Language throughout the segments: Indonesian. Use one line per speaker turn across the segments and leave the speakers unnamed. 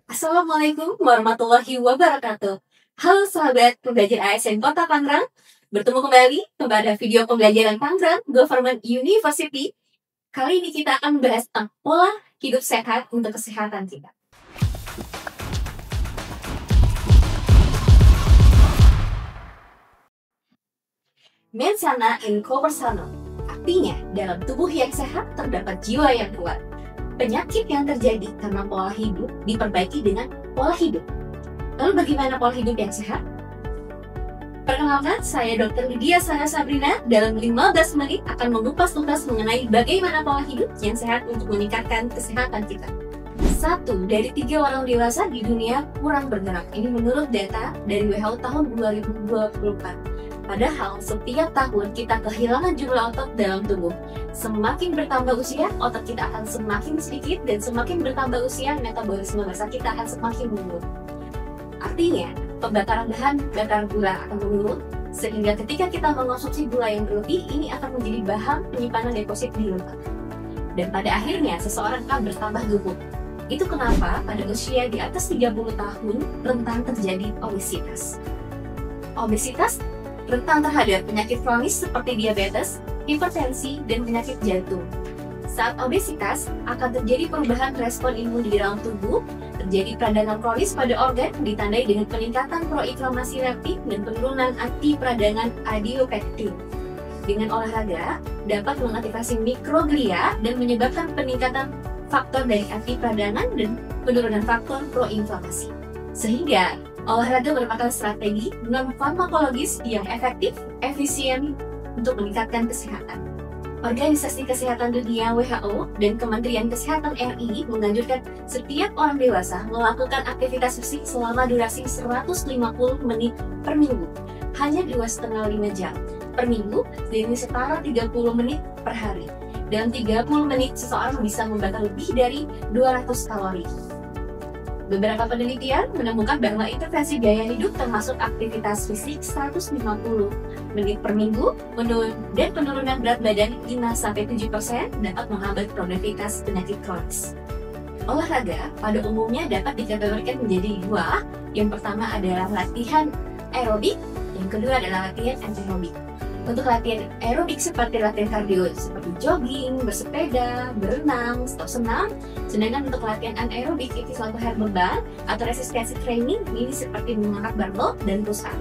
Assalamualaikum warahmatullahi wabarakatuh. Halo sahabat pembelajar ASN Kota Tangerang. Bertemu kembali pada video pembelajaran Tangerang Government University. Kali ini kita akan membahas tentang pola hidup sehat untuk kesehatan kita. Mens sana in corpore sano. Artinya, dalam tubuh yang sehat terdapat jiwa yang kuat. Penyakit yang terjadi karena pola hidup diperbaiki dengan pola hidup. Lalu bagaimana pola hidup yang sehat? Perkenalkan, saya Dr. Lydia Sarah Sabrina. Dalam 15 menit akan mengupas tuntas mengenai bagaimana pola hidup yang sehat untuk meningkatkan kesehatan kita. 1 dari 3 orang dewasa di dunia kurang bergerak. Ini menurut data dari WHO tahun 2024. Padahal setiap tahun kita kehilangan jumlah otot dalam tubuh. Semakin bertambah usia, otot kita akan semakin sedikit, dan semakin bertambah usia, metabolisme massa kita akan semakin menurun. Artinya, pembakaran bahan bakar gula akan menurun, sehingga ketika kita mengonsumsi gula yang berlebih, ini akan menjadi bahan penyimpanan deposit di lemak. Dan pada akhirnya, seseorang akan bertambah gemuk. Itu kenapa pada usia di atas 30 tahun rentan terjadi obesitas. Obesitas rentan terhadap penyakit kronis seperti diabetes, hipertensi, dan penyakit jantung. Saat obesitas, akan terjadi perubahan respon imun di dalam tubuh, terjadi peradangan kronis pada organ, ditandai dengan peningkatan proinflamasi leptik dan penurunan antiperadangan adiopektin. Dengan olahraga, dapat mengaktifasi mikroglia dan menyebabkan peningkatan faktor dari antiperadangan dan penurunan faktor proinflamasi. Sehingga, olahraga merupakan strategi non-farmakologis yang efektif, efisien untuk meningkatkan kesehatan. Organisasi Kesehatan Dunia (WHO) dan Kementerian Kesehatan RI menganjurkan setiap orang dewasa melakukan aktivitas fisik selama durasi 150 menit per minggu, hanya 2,5 jam per minggu, jadi setara 30 menit per hari. Dalam 30 menit, seseorang bisa membakar lebih dari 200 kalori. Beberapa penelitian menemukan bahwa intervensi gaya hidup termasuk aktivitas fisik 150 menit per minggu dan penurunan berat badan 5-7% dapat menghambat progresivitas penyakit kronis. Olahraga pada umumnya dapat dikategorikan menjadi 2. Yang pertama adalah latihan aerobik, yang kedua adalah latihan anaerobik. Untuk latihan aerobik seperti latihan kardio seperti jogging, bersepeda, berenang, atau senam. Sedangkan untuk latihan anaerobik itu latihan beban atau resistensi training, ini seperti mengangkat barbel dan push up.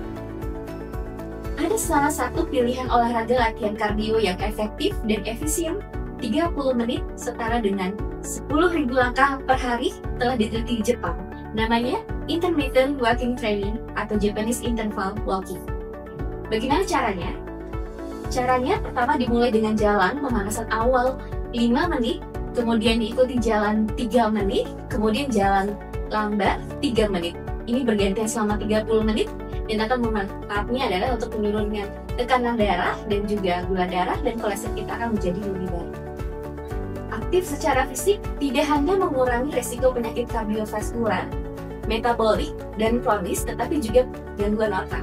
Ada salah satu pilihan olahraga latihan kardio yang efektif dan efisien, 30 menit setara dengan 10.000 langkah per hari telah diteliti di Jepang. Namanya intermittent walking training atau Japanese interval walking. Bagaimana caranya? Caranya pertama dimulai dengan jalan pemanasan awal 5 menit, kemudian diikuti jalan 3 menit, kemudian jalan lambat 3 menit. Ini bergantian selama 30 menit dan akan memanfaatnya adalah untuk menurunkan tekanan darah dan juga gula darah, dan kolesterol kita akan menjadi lebih baik. Aktif secara fisik tidak hanya mengurangi resiko penyakit kardiovaskular, metabolik, dan kronis, tetapi juga gangguan otak.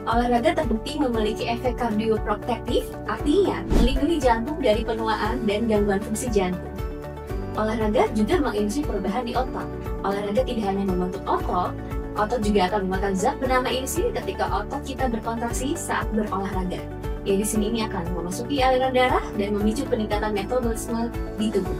Olahraga terbukti memiliki efek kardioprotektif, artinya melindungi jantung dari penuaan dan gangguan fungsi jantung. Olahraga juga menginduksi perubahan di otot. Olahraga tidak hanya membentuk otot juga akan memakan zat bernama insulin ketika otot kita berkontraksi saat berolahraga. Di sini ini akan memasuki aliran darah dan memicu peningkatan metabolisme di tubuh.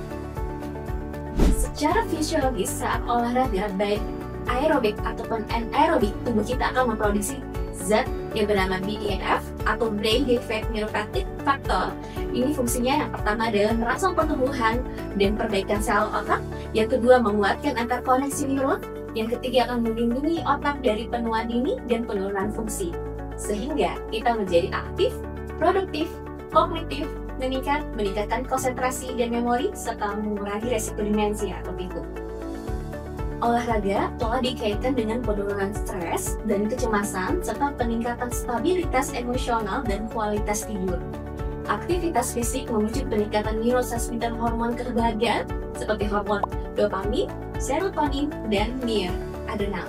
Secara fisiologis saat olahraga baik aerobik ataupun anaerobik, tubuh kita akan memproduksi zat yang bernama BDNF atau Brain Defect Neuropathic Factor. Ini fungsinya yang pertama adalah merangsang pertumbuhan dan perbaikan sel otak, yang kedua menguatkan antar koneksi neuron, yang ketiga akan melindungi otak dari penuaan dini dan penurunan fungsi, sehingga kita menjadi aktif, produktif, kognitif, meningkatkan konsentrasi dan memori, serta mengurangi resiko demensia atau pikun. Olahraga telah dikaitkan dengan penurunan stres dan kecemasan, serta peningkatan stabilitas emosional dan kualitas tidur. Aktivitas fisik memicu peningkatan neurotransmitter hormon kebahagiaan seperti hormon dopamin, serotonin, dan noradrenal.